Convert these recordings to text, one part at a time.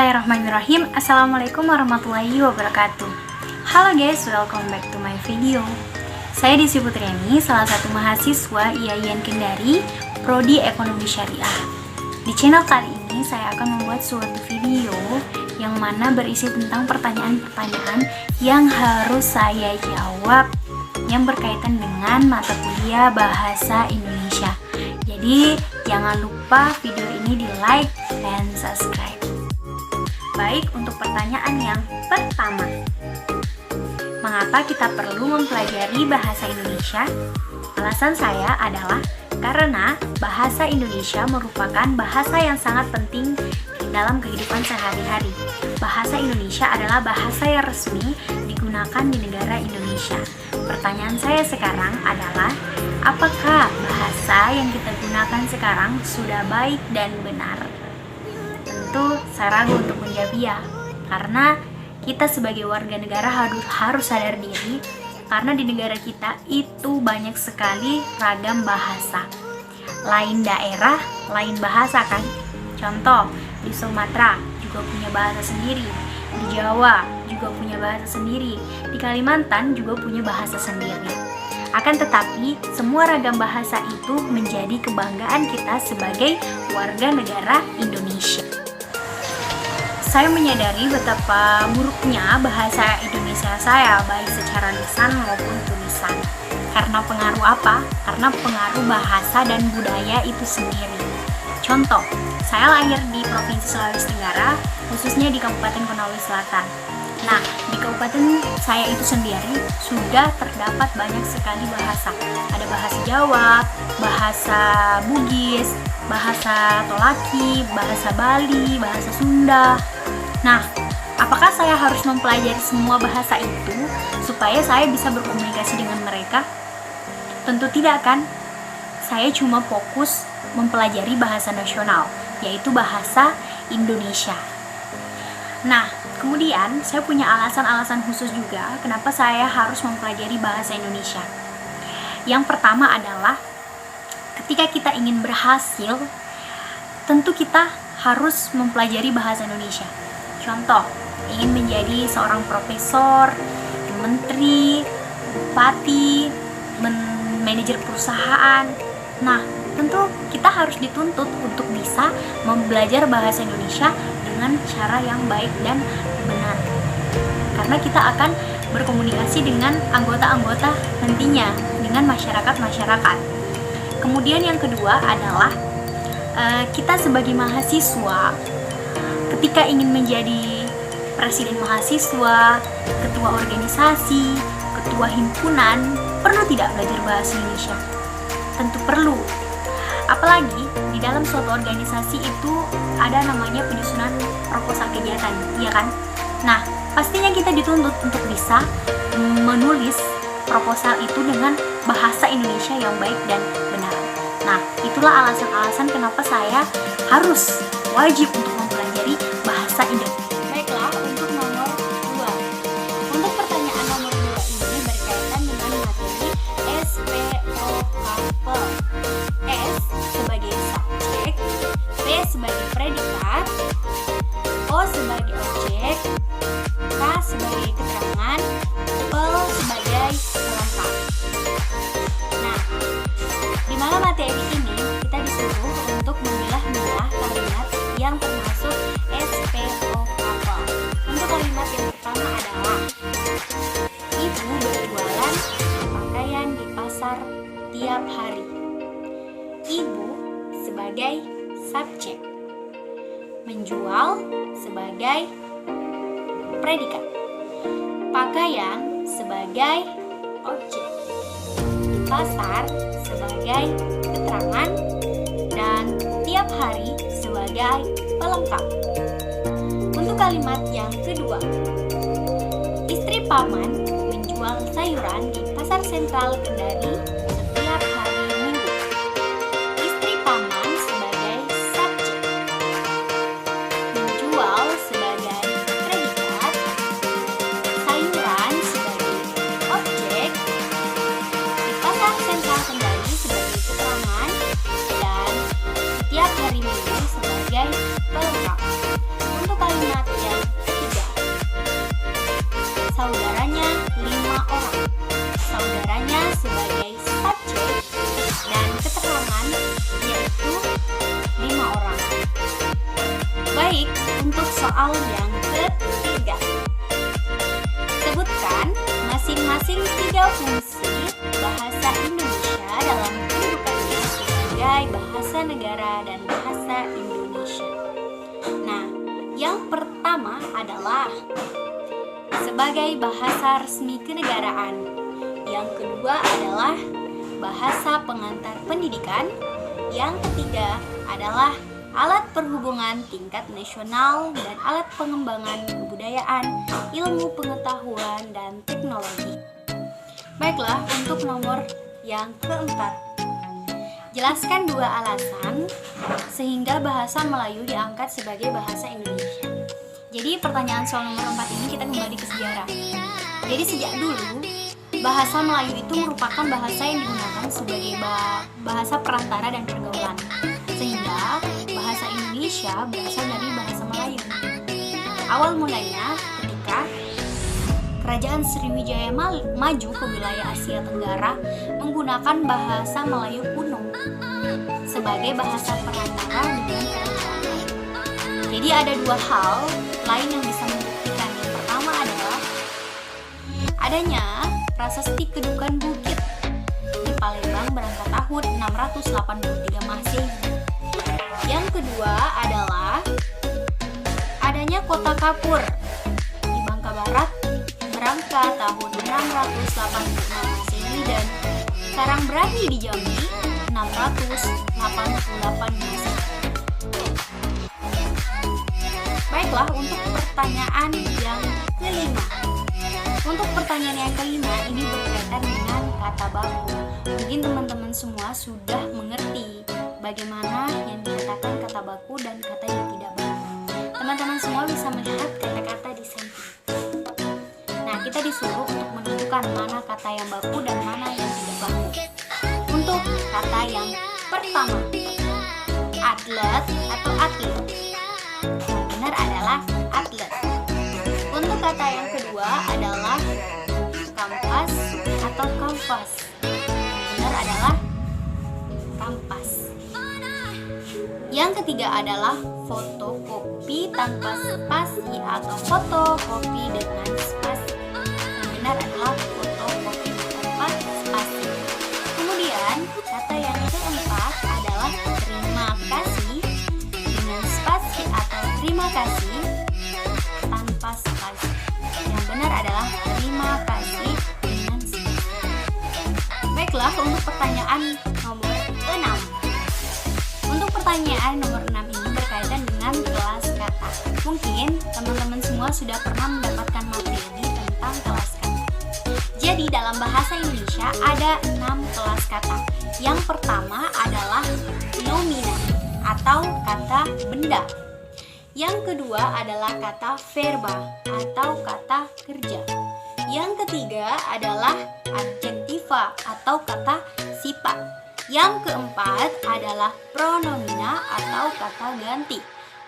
Bismillahirrahmanirrahim. Assalamualaikum warahmatullahi wabarakatuh. Halo guys, welcome back to my video. Saya Desi Putriani, salah satu mahasiswa IAIN Kendari, Prodi Ekonomi Syariah. Di channel kali ini saya akan membuat suatu video yang mana berisi tentang pertanyaan-pertanyaan yang harus saya jawab yang berkaitan dengan mata kuliah Bahasa Indonesia. Jadi jangan lupa video ini di like dan subscribe. Baik, untuk pertanyaan yang pertama, mengapa kita perlu mempelajari bahasa Indonesia? Alasan saya adalah karena bahasa Indonesia merupakan bahasa yang sangat penting dalam kehidupan sehari-hari. Bahasa Indonesia adalah bahasa yang resmi digunakan di negara Indonesia. Pertanyaan saya sekarang adalah, apakah bahasa yang kita gunakan sekarang sudah baik dan benar? Tentu saya ragu untuk menjawab ya, karena kita sebagai warga negara harus sadar diri, karena di negara kita itu banyak sekali ragam bahasa. Lain daerah, lain bahasa kan? Contoh, di Sumatera juga punya bahasa sendiri, di Jawa juga punya bahasa sendiri, di Kalimantan juga punya bahasa sendiri. Akan tetapi, semua ragam bahasa itu menjadi kebanggaan kita sebagai warga negara Indonesia. Saya menyadari betapa buruknya bahasa Indonesia saya, baik secara lisan maupun tulisan. Karena pengaruh apa? Karena pengaruh bahasa dan budaya itu sendiri. Contoh, saya lahir di Provinsi Sulawesi Tenggara, khususnya di Kabupaten Konawe Selatan. Nah, di kabupaten saya itu sendiri sudah terdapat banyak sekali bahasa. Ada bahasa Jawa, bahasa Bugis, bahasa Tolaki, bahasa Bali, bahasa Sunda. Nah, apakah saya harus mempelajari semua bahasa itu supaya saya bisa berkomunikasi dengan mereka? Tentu tidak kan? Saya cuma fokus mempelajari bahasa nasional, yaitu bahasa Indonesia. Nah, kemudian saya punya alasan-alasan khusus juga kenapa saya harus mempelajari bahasa Indonesia. Yang pertama adalah, ketika kita ingin berhasil, tentu kita harus mempelajari bahasa Indonesia. Contoh, ingin menjadi seorang profesor, menteri, bupati, manajer perusahaan. Nah, tentu kita harus dituntut untuk bisa belajar bahasa Indonesia dengan cara yang baik dan benar. Karena kita akan berkomunikasi dengan anggota-anggota nantinya, dengan masyarakat-masyarakat. Kemudian yang kedua adalah, kita sebagai mahasiswa, ketika ingin menjadi presiden mahasiswa, ketua organisasi, ketua himpunan, perlu tidak belajar bahasa Indonesia? Tentu perlu. Apalagi di dalam suatu organisasi itu ada namanya penyusunan proposal kegiatan, iya kan? Nah, pastinya kita dituntut untuk bisa menulis proposal itu dengan bahasa Indonesia yang baik dan benar. Nah, itulah alasan-alasan kenapa saya harus wajib untuk mempelajari bahasa Indonesia. Baiklah, untuk nomor 2. Untuk pertanyaan nomor 2 ini berkaitan dengan materi SPOKP. S sebagai subjek, P sebagai predikat, O sebagai objek, K sebagai keterangan, P sebagai pelengkap. Nah, di mana materi ini kita disuruh untuk memilah-milah kalimat yang termasuk SPOKP. Untuk kalimat yang pertama adalah, ibu berjualan pakaian di pasar tiap hari. Ibu sebagai subjek, menjual sebagai predikat, pakaian sebagai objek, pasar sebagai keterangan, dan tiap hari sebagai pelengkap. Untuk kalimat yang kedua, istri paman menjual sayuran di pasar sentral Kendari setiap hari Minggu. Istri paman sebagai subjek, menjual sebagai predikat, sayuran sebagai objek, di pasar sentral Kendari sebagai keterangan, dan setiap hari Minggu sebagai pelengkap. Untuk kalimat saudaranya sebagai subjek dan keterangan yaitu 5 orang. Baik, untuk soal yang ketiga. Sebutkan masing-masing 3 fungsi bahasa Indonesia dalam kedudukannya sebagai bahasa negara dan bahasa Indonesia. Nah, yang pertama adalah sebagai bahasa resmi kenegaraan. Yang kedua adalah bahasa pengantar pendidikan. Yang ketiga adalah alat perhubungan tingkat nasional dan alat pengembangan kebudayaan, ilmu pengetahuan, dan teknologi. Baiklah, untuk nomor yang keempat. Jelaskan 2 alasan sehingga bahasa Melayu diangkat sebagai bahasa Indonesia. Jadi pertanyaan soal nomor 4 ini kita kembali ke sejarah. Jadi sejak dulu bahasa Melayu itu merupakan bahasa yang digunakan sebagai bahasa perantara dan pergaulan, sehingga bahasa Indonesia berasal dari bahasa Melayu. Awal mulanya ketika Kerajaan Sriwijaya maju ke wilayah Asia Tenggara menggunakan bahasa Melayu kuno sebagai bahasa perantara dengan kerajaan lain. Jadi ada 2 hal lain yang bisa membuktikan. Yang pertama adalah adanya prasasti Kedukan Bukit di Palembang berangkat tahun 683 Masehi. Yang kedua adalah adanya Kota Kapur di Bangka Barat berangkat tahun 686 Masehi dan Karangbrani di Jambi 688 Masehi. Baiklah, untuk pertanyaan yang kelima. Untuk pertanyaan yang kelima ini berkaitan dengan kata baku. Mungkin teman-teman semua sudah mengerti bagaimana yang dikatakan kata baku dan kata yang tidak baku. Teman-teman semua bisa melihat kata-kata di samping. Nah, kita disuruh untuk menentukan mana kata yang baku dan mana yang tidak baku. Untuk kata yang pertama, atlet atau atlet. Yang benar adalah atlet. Untuk kata yang kedua adalah kampas atau kanvas. Yang benar adalah kampas. Yang ketiga adalah fotokopi tanpa spasi atau fotokopi dengan spasi. Yang benar adalah fotokopi tanpa spasi. Kemudian kata yang keempat adalah terima kasih dengan spasi atau terima kasih tanpa spasi. Yang benar adalah terima kasih dengan spasi. Baiklah, untuk pertanyaan nomor 6. Untuk pertanyaan nomor 6 ini berkaitan dengan kelas kata. Mungkin teman-teman semua sudah pernah mendapatkan materi tentang kelas kata. Jadi dalam bahasa Indonesia ada 6 kelas kata. Yang pertama adalah nomina atau kata benda. Yang kedua adalah kata verba atau kata kerja. Yang ketiga adalah adjektiva atau kata sifat. Yang keempat adalah pronomina atau kata ganti.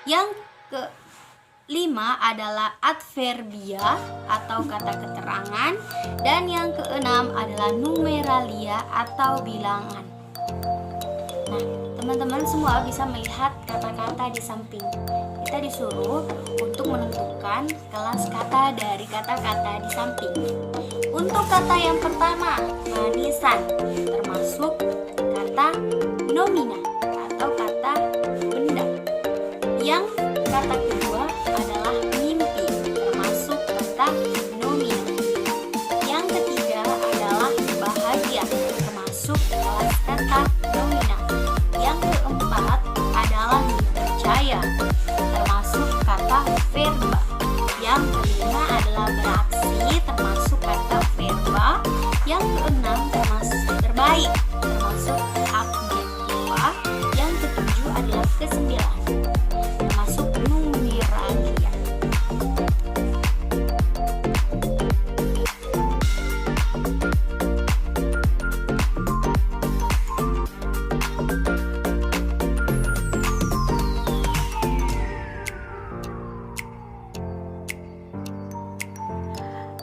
Yang kelima adalah adverbia atau kata keterangan. Dan yang keenam adalah numeralia atau bilangan. Nah, teman-teman semua bisa melihat kata-kata di samping. Kita disuruh untuk menentukan kelas kata dari kata-kata di samping. Untuk kata yang pertama, manisan, termasuk kata nomina atau kata benda. Yang kata kedua adalah mimpi, termasuk kata nomina. Yang ketiga adalah bahagia, termasuk kelas kata nomina. Yang keempat adalah percaya, termasuk kata verba. Yang kelima adalah beraksi, termasuk kata verba. Yang keenam termasuk terbaik, termasuk adjektiva. Yang ketujuh adalah kesembilan, termasuk numeralia.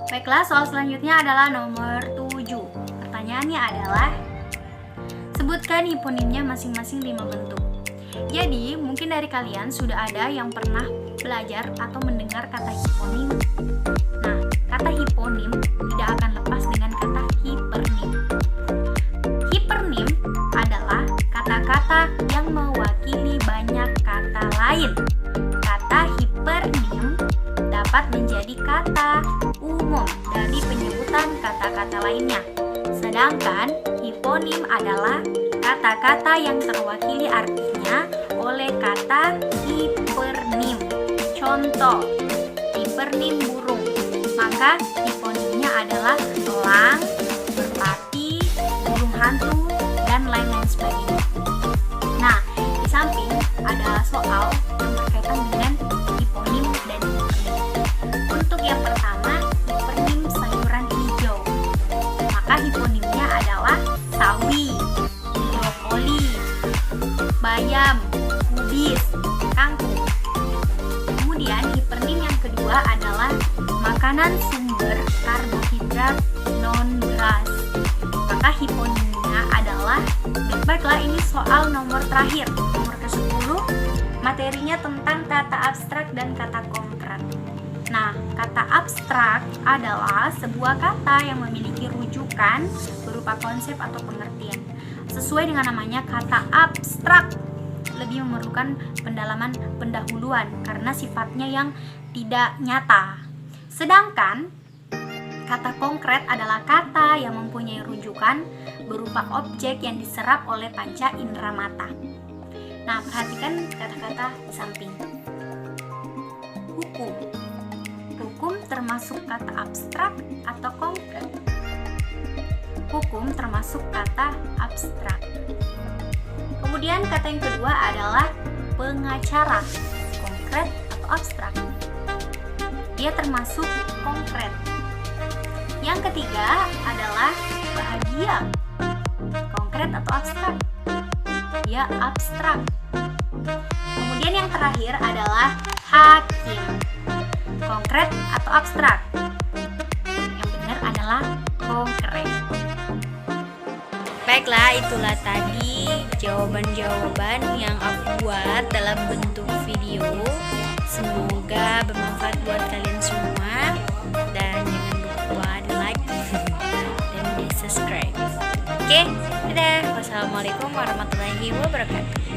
Baiklah, soal selanjutnya adalah nomor 7. pertanyaannya adalah, sebutkan hiponimnya masing-masing 5 bentuk. Jadi, mungkin dari kalian sudah ada yang pernah belajar atau mendengar kata hiponim. Nah, kata hiponim tidak akan lepas dengan kata hipernim. Hipernim adalah kata-kata yang mewakili banyak kata lain. Kata hipernim dapat menjadi kata umum dari penyebutan kata-kata lainnya. Sedangkan hiponim adalah kata-kata yang terwakili artinya oleh kata hipernim. Contoh, hipernim burung. Maka hiponimnya adalah elang, merpati, burung hantu, dan lain-lain sebagainya. Nah, di samping ada soal yang berkaitan dengan hiponim dan hipernim. Untuk yang pertama, hipernim sayuran hijau. Maka hiponimnya adalah sawi, brokoli, bayam, kubis, kangkung. Kemudian hipernim yang kedua adalah makanan sumber karbohidrat non-beras. Maka hiponimnya adalah, baiklah ini soal nomor terakhir, nomor ke-10, materinya tentang kata abstrak dan kata konkret. Nah, kata abstrak adalah sebuah kata yang memiliki rujukan berupa konsep atau pengertian. Sesuai dengan namanya, kata abstrak lebih memerlukan pendalaman pendahuluan karena sifatnya yang tidak nyata. Sedangkan kata konkret adalah kata yang mempunyai rujukan berupa objek yang diserap oleh panca indera mata. Nah, perhatikan kata-kata di samping. Hukum. Hukum termasuk kata abstrak atau konkret? Hukum termasuk kata abstrak. Kemudian kata yang kedua adalah pengacara. Konkret atau abstrak? Dia termasuk konkret. Yang ketiga adalah bahagia. Konkret atau abstrak? Dia abstrak. Kemudian yang terakhir adalah hakim. Konkret atau abstrak? Yang benar adalah konkret. Baiklah, itulah tadi jawaban-jawaban yang aku buat dalam bentuk video. Semoga bermanfaat buat kalian semua. Dan jangan lupa di like dan di subscribe. Oke, dadah. Wassalamualaikum warahmatullahi wabarakatuh.